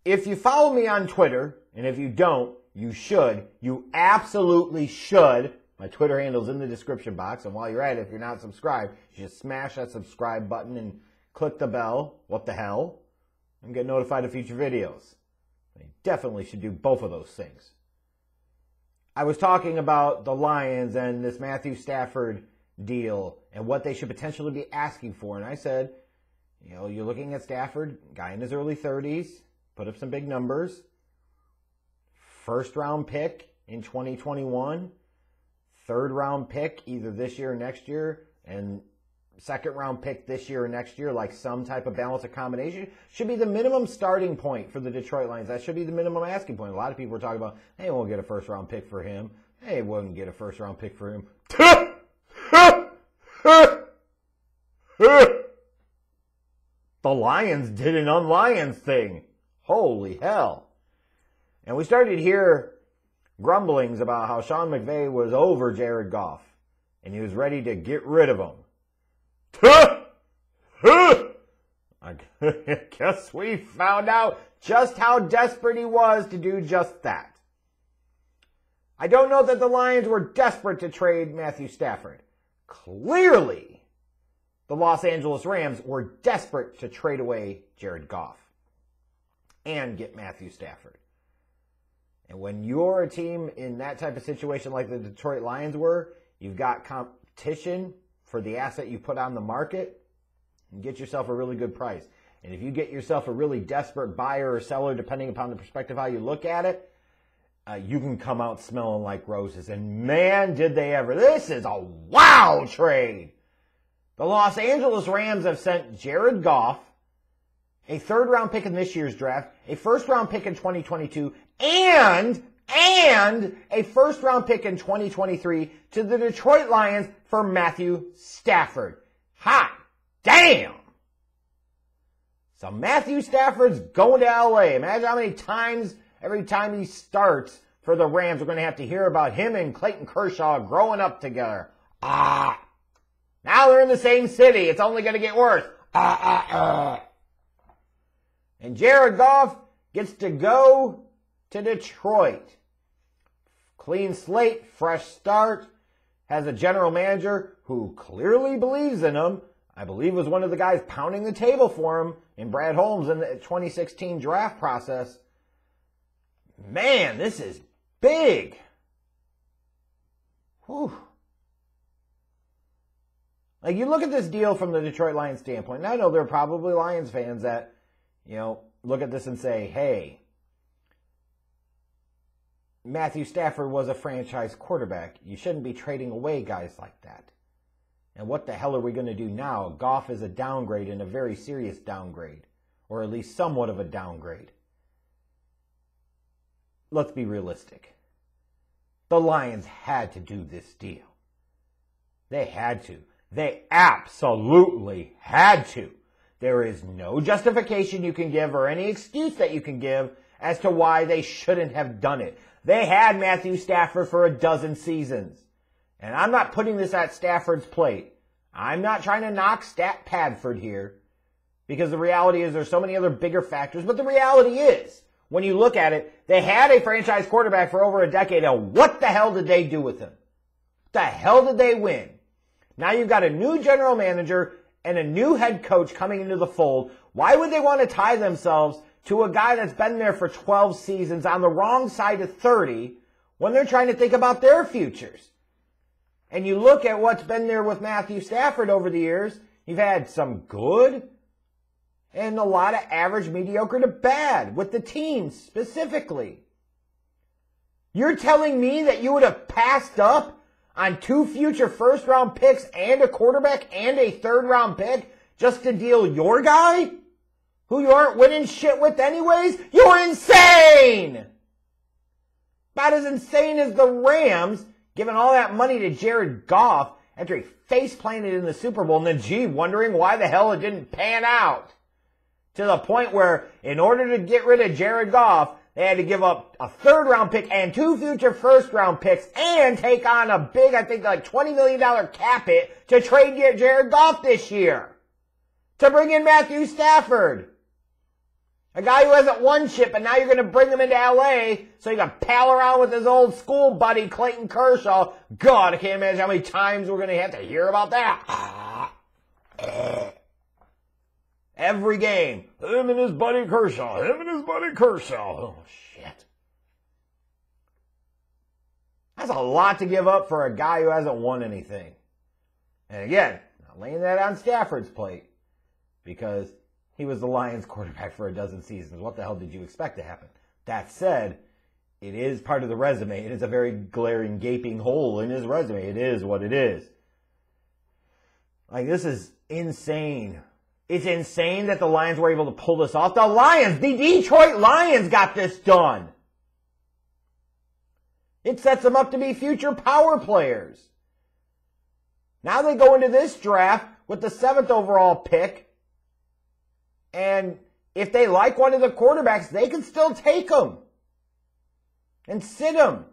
If you follow me on Twitter, and if you don't, you should. You absolutely should. My Twitter handle's in the description box, and while you're at it, if you're not subscribed, you just smash that subscribe button and click the bell. What the hell? And get notified of future videos. You definitely should do both of those things. I was talking about the Lions and this Matthew Stafford deal and what they should potentially be asking for. And I said, you know, you're looking at Stafford, guy in his early 30s, put up some big numbers. First round pick in 2021. Third round pick either this year or next year. And second round pick this year or next year, like some type of balance or combination, should be the minimum starting point for the Detroit Lions. That should be the minimum asking point. A lot of people are talking about, hey, we'll get a first round pick for him. Hey, we won't get a first round pick for him. The Lions did an un-Lions thing. Holy hell. And we started to hear grumblings about how Sean McVay was over Jared Goff. And he was ready to get rid of him. I guess we found out just how desperate he was to do just that. I don't know that the Lions were desperate to trade Matthew Stafford. Clearly, the Los Angeles Rams were desperate to trade away Jared Goff and get Matthew Stafford. And when you're a team in that type of situation like the Detroit Lions were, you've got competition for the asset you put on the market, and get yourself a really good price. And if you get yourself a really desperate buyer or seller, depending upon the perspective how you look at it, you can come out smelling like roses. And man, did they ever. This is a wow trade. The Los Angeles Rams have sent Jared Goff, a third-round pick in this year's draft, a first-round pick in 2022, and a first-round pick in 2023 to the Detroit Lions for Matthew Stafford. Hot damn! So Matthew Stafford's going to LA. Imagine how many times, every time he starts for the Rams, we're going to have to hear about him and Clayton Kershaw growing up together. Now they're in the same city. It's only going to get worse. And Jared Goff gets to go to Detroit. Clean slate, fresh start, has a general manager who clearly believes in him. I believe was one of the guys pounding the table for him in Brad Holmes in the 2016 draft process. Man, this is big. Whew. Like, you look at this deal from the Detroit Lions standpoint, and I know there are probably Lions fans that, you know, look at this and say, hey, Matthew Stafford was a franchise quarterback. You shouldn't be trading away guys like that. And what the hell are we going to do now? Goff is a downgrade, and a very serious downgrade, or at least somewhat of a downgrade. Let's be realistic. The Lions had to do this deal. They had to. They absolutely had to. There is no justification you can give or any excuse that you can give as to why they shouldn't have done it. They had Matthew Stafford for a dozen seasons. And I'm not putting this at Stafford's plate. I'm not trying to knock Stat Padford here, because the reality is there's so many other bigger factors. But the reality is, when you look at it, they had a franchise quarterback for over a decade. And what the hell did they do with him? What the hell did they win? Now you've got a new general manager and a new head coach coming into the fold. Why would they want to tie themselves to a guy that's been there for 12 seasons on the wrong side of 30 when they're trying to think about their futures? And you look at what's been there with Matthew Stafford over the years, you've had some good and a lot of average, mediocre to bad with the team specifically. You're telling me that you would have passed up on 2 future first-round picks and a quarterback and a third-round pick just to deal your guy, who you aren't winning shit with anyways? You're insane! About as insane as the Rams giving all that money to Jared Goff after he face-planted in the Super Bowl and then, gee, wondering why the hell it didn't pan out. To the point where, in order to get rid of Jared Goff, they had to give up a third-round pick and 2 future first-round picks and take on a big, I think, like $20 million cap hit to trade Jared Goff this year. To bring in Matthew Stafford. A guy who hasn't won shit, but now you're going to bring him into L.A. so he can pal around with his old school buddy, Clayton Kershaw. God, I can't imagine how many times we're going to have to hear about that. Every game. Him and his buddy Kershaw. Him and his buddy Kershaw. Oh, shit. That's a lot to give up for a guy who hasn't won anything. And again, not laying that on Stafford's plate because he was the Lions quarterback for a dozen seasons. What the hell did you expect to happen? That said, it is part of the resume. It is a very glaring, gaping hole in his resume. It is what it is. Like, this is insane. It's insane that the Lions were able to pull this off. The Lions, the Detroit Lions got this done. It sets them up to be future power players. Now they go into this draft with the 7th overall pick. And if they like one of the quarterbacks, they can still take them and sit them.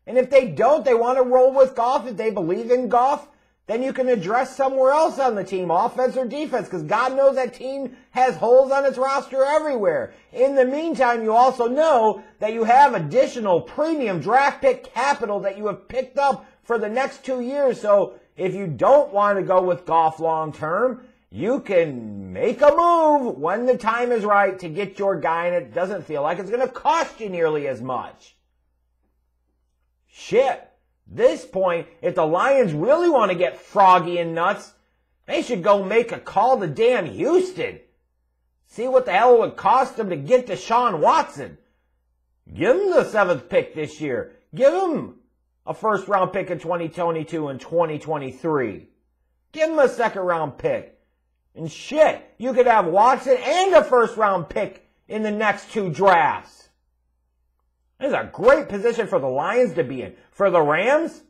And if they don't, they want to roll with Goff. If they believe in Goff, then you can address somewhere else on the team, offense or defense, because God knows that team has holes on its roster everywhere. In the meantime, you also know that you have additional premium draft pick capital that you have picked up for the next 2 years. So if you don't want to go with Goff long term, you can make a move when the time is right to get your guy, and it doesn't feel like it's going to cost you nearly as much. Shit. This point, if the Lions really want to get froggy and nuts, they should go make a call to damn Houston. See what the hell it would cost them to get Deshaun Watson. Give him the 7th pick this year. Give him a first-round pick in 2022 and 2023. Give him a second-round pick. And shit, you could have Watson and a first-round pick in the next 2 drafts. This is a great position for the Lions to be in. For the Rams,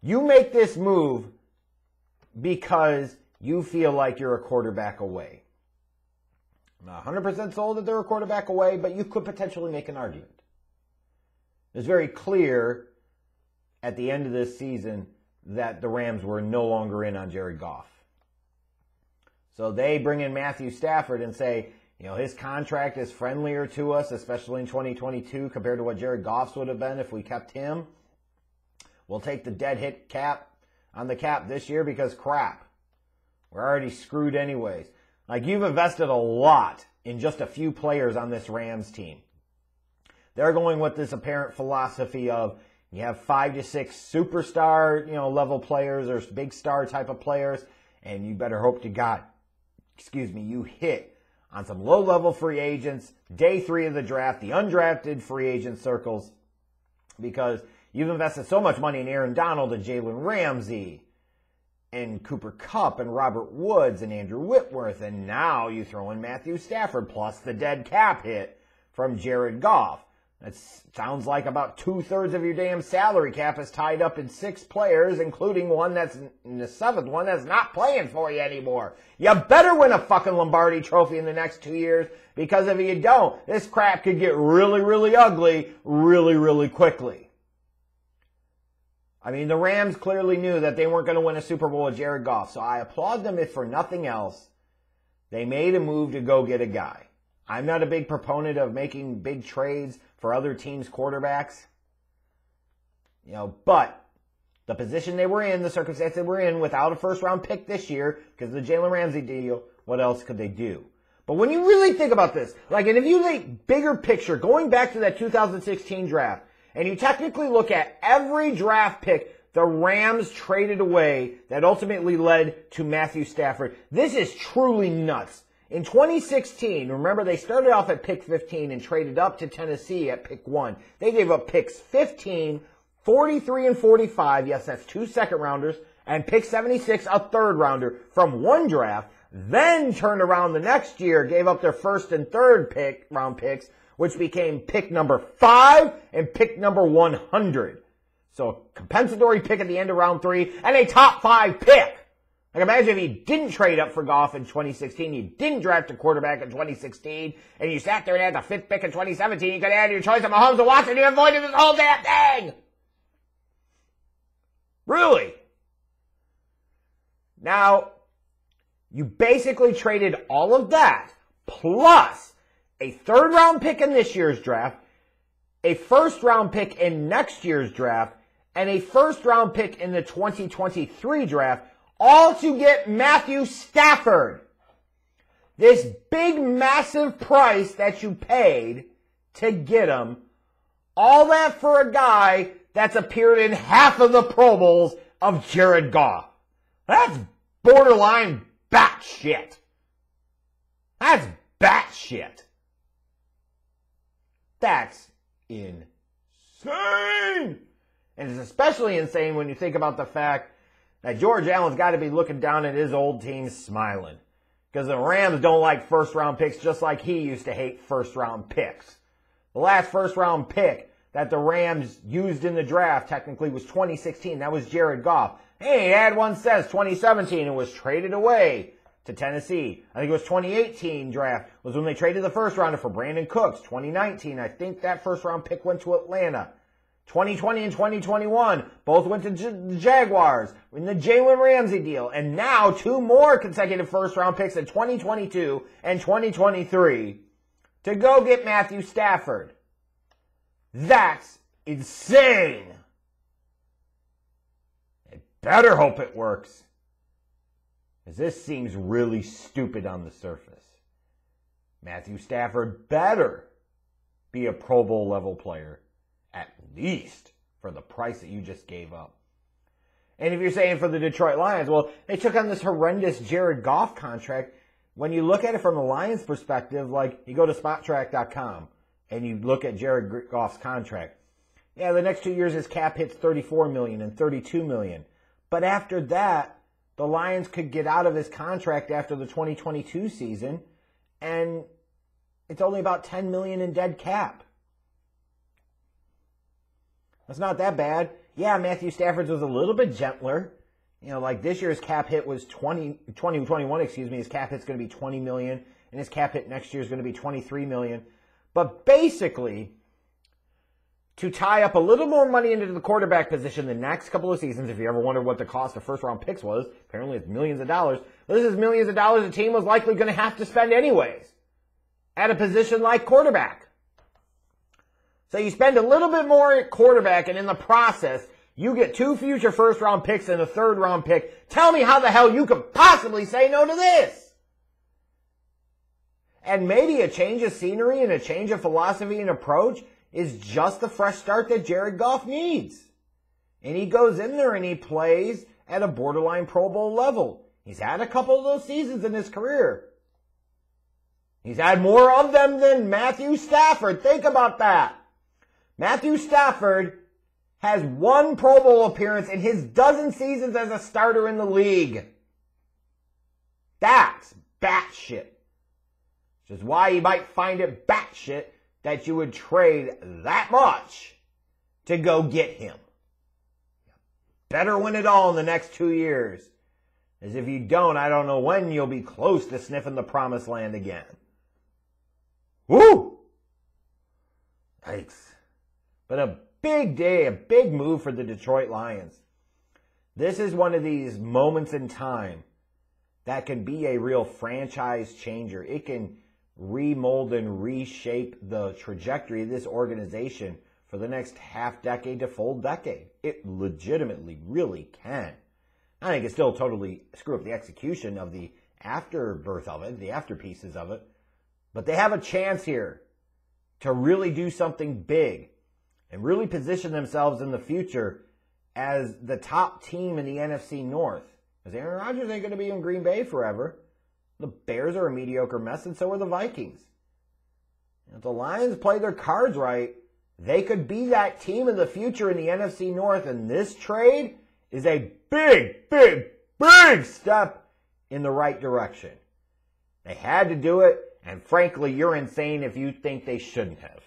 you make this move because you feel like you're a quarterback away. I'm not 100% sold that they're a quarterback away, but you could potentially make an argument. It's very clear at the end of this season that the Rams were no longer in on Jared Goff. So they bring in Matthew Stafford and say, you know, his contract is friendlier to us, especially in 2022, compared to what Jared Goff's would have been if we kept him. We'll take the dead hit cap on the cap this year because crap. We're already screwed anyways. Like, you've invested a lot in just a few players on this Rams team. They're going with this apparent philosophy of you have 5 to 6 superstar, level players or big star type of players, and you better hope to God, you hit on some low-level free agents, day 3 of the draft, the undrafted free agent circles, because you've invested so much money in Aaron Donald and Jalen Ramsey and Cooper Kupp and Robert Woods and Andrew Whitworth, and now you throw in Matthew Stafford plus the dead cap hit from Jared Goff. That sounds like about 2/3 of your damn salary cap is tied up in 6 players, including one that's in the 7th one that's not playing for you anymore. You better win a fucking Lombardi trophy in the next 2 years, because if you don't, this crap could get really, really ugly really, really quickly. I mean, the Rams clearly knew that they weren't going to win a Super Bowl with Jared Goff, so I applaud them if for nothing else, they made a move to go get a guy. I'm not a big proponent of making big trades for other teams' quarterbacks. But the position they were in, the circumstance they were in, without a first-round pick this year, because of the Jalen Ramsey deal, what else could they do? But when you really think about this, and if you think bigger picture, going back to that 2016 draft, and you technically look at every draft pick the Rams traded away that ultimately led to Matthew Stafford, this is truly nuts. In 2016, remember, they started off at pick 15 and traded up to Tennessee at pick 1. They gave up picks 15, 43, and 45. Yes, that's 2 second-rounders. And pick 76, a third-rounder from one draft. Then turned around the next year, gave up their first and third round picks, which became pick number 5 and pick number 100. So a compensatory pick at the end of round 3 and a top 5 pick. Imagine if you didn't trade up for Goff in 2016, you didn't draft a quarterback in 2016, and you sat there and had the 5th pick in 2017, you could add your choice of Mahomes and Watson, you avoided this whole damn thing! Really? Now, you basically traded all of that, plus a third-round pick in this year's draft, a first-round pick in next year's draft, and a first-round pick in the 2023 draft, all to get Matthew Stafford. This big, massive price that you paid to get him, all that for a guy that's appeared in half of the Pro Bowls of Jared Goff. That's borderline batshit. That's batshit. That's insane. And it's especially insane when you think about the fact that George Allen's got to be looking down at his old team smiling. Because the Rams don't like first-round picks just like he used to hate first-round picks. The last first-round pick that the Rams used in the draft technically was 2016. That was Jared Goff. Hey, ad one says 2017 and was traded away to Tennessee. I think it was 2018 draft was when they traded the first rounder for Brandon Cooks. 2019, I think that first-round pick went to Atlanta. 2020 and 2021 both went to the Jaguars in the Jalen Ramsey deal. And now 2 more consecutive first-round picks in 2022 and 2023 to go get Matthew Stafford. That's insane. I better hope it works, because this seems really stupid on the surface. Matthew Stafford better be a Pro Bowl level player, at least for the price that you just gave up. And if you're saying for the Detroit Lions, well, they took on this horrendous Jared Goff contract. When you look at it from the Lions' perspective, like you go to SpotTrack.com and you look at Jared Goff's contract. Yeah, the next 2 years his cap hits $34 million and $32 million. But after that, the Lions could get out of his contract after the 2022 season, and it's only about $10 million in dead cap. That's not that bad. Yeah, Matthew Stafford's was a little bit gentler. You know, like this year's cap hit was 2021, his cap hit's going to be $20 million, and his cap hit next year is going to be $23 million. But basically, to tie up a little more money into the quarterback position the next couple of seasons, if you ever wondered what the cost of first-round picks was, apparently it's millions of dollars. This is millions of dollars a team was likely going to have to spend anyways at a position like quarterback. So you spend a little bit more at quarterback, and in the process, you get 2 future first-round picks and a third-round pick. Tell me how the hell you could possibly say no to this? And maybe a change of scenery and a change of philosophy and approach is just the fresh start that Jared Goff needs. And he goes in there and he plays at a borderline Pro Bowl level. He's had a couple of those seasons in his career. He's had more of them than Matthew Stafford. Think about that. Matthew Stafford has 1 Pro Bowl appearance in his dozen seasons as a starter in the league. That's batshit. Which is why you might find it batshit that you would trade that much to go get him. Better win it all in the next 2 years. As if you don't, I don't know when you'll be close to sniffing the promised land again. Woo! Yikes. But a big day, a big move for the Detroit Lions. This is one of these moments in time that can be a real franchise changer. It can remold and reshape the trajectory of this organization for the next half decade to full decade. It legitimately really can. I think it still totally screw up the execution of the afterbirth of it, the after pieces of it. But they have a chance here to really do something big and really position themselves in the future as the top team in the NFC North. Because Aaron Rodgers ain't going to be in Green Bay forever. The Bears are a mediocre mess, and so are the Vikings. If the Lions play their cards right, they could be that team of the future in the NFC North, and this trade is a big, big, big step in the right direction. They had to do it, and frankly, you're insane if you think they shouldn't have.